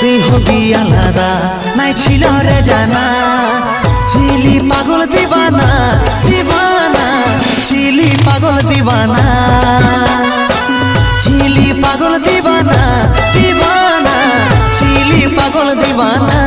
তুই হবি আলাদা নাই ছিল রে জানা ছিলি পাগল দিবানা দিবানা ছিলি পাগল দিবানা ছিলি পাগল দিবানা দিবানা ছিলি পাগল দিবানা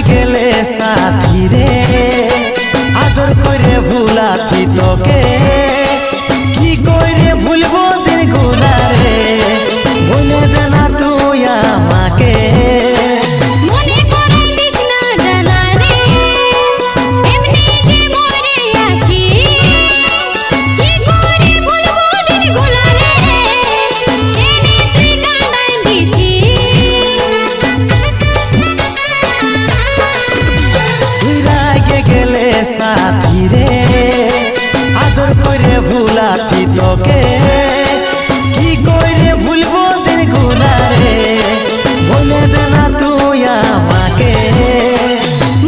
গেলে সাথী রে আদর করে ভুলাতি তোকে কি করে ভুলবো দিন গুলা রে বলে দে না তুই আমাকে মনে করাই দিস না জানা রে এমনি যে মরে আছি কি করে ভুলবো দিন গুলা রে কেনে তুই কাঁদাই দিছি গেলে সাথী রে আদর করে ভুলাতি তোকে কি করে ভুলবো দিন গুলা রে বলে দে না তুই আমাকে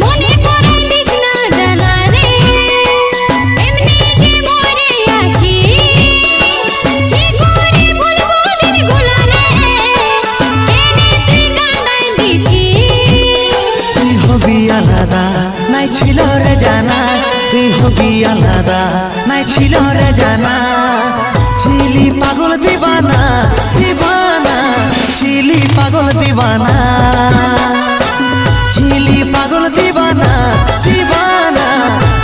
মনে করাই দিস না জানা রে এমনি যে মরে আছি কি করে ভুলবো দিন গুলা রে কেনে তুই কাঁদাই দিছি তুই হবি আলাদা নাই ছিল রে জানা তুই হবি আলাদা নাই ছিল রে জানা ছিলি পাগল দিবানা দিবানা ছিলি পাগল দিবানা ছিলি পাগল দিবানা দিবানা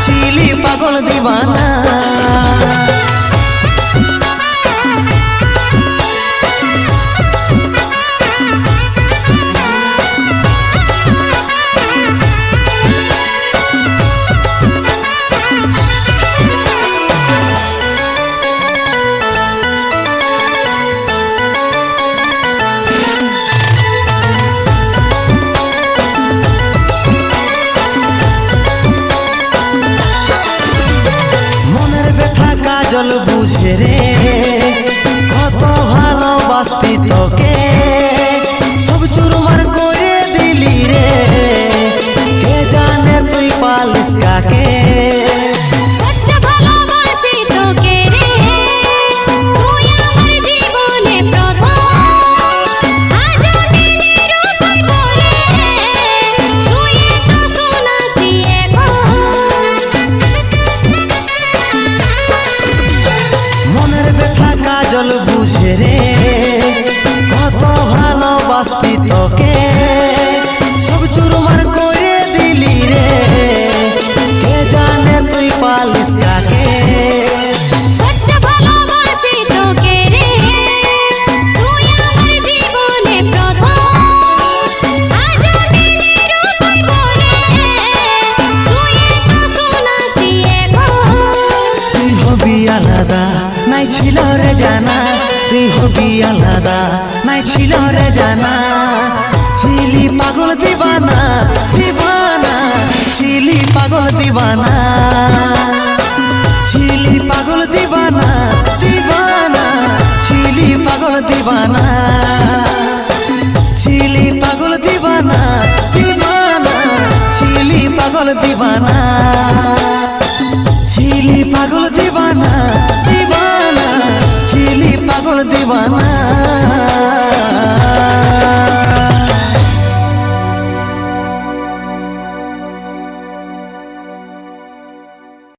ছিলি পাগল দিবানা কাজল বুঝে রে কত ভালোবাসতি তোকে সব চুরমার করে দিলি রে কে জানে তুই পালিস কাকে সচ্চ ভালোবাসি তোকে রে তুই আমার জীবনে প্রথম আজও দিনের উপায় বলে তুই তো শোনাছি মনের ব্যথা কাজল বুঝে রে কত ভালোবাসতি তোকে সব চুরমার করে দিলি রে কে জানে তুই পালিস কাকে সচ্চ ভালোবাসি তোকে রে তুই আমার জীবনে প্রথম আজও দিনের উপায় বলে তুই তো শোনাছি তুই হবি আলাদা নাই ছিল রে জানা তুই হবি আলাদা নাই ছিল রে জানা ছিলি পাগল দিবানা দিবানা ছিলি পাগল দিবানা ছিলি পাগল দিবানা দিবানা ছিলি পাগল দিবানা ছিলি পাগল দিবানা দিবানা ছিলি পাগল দিবানা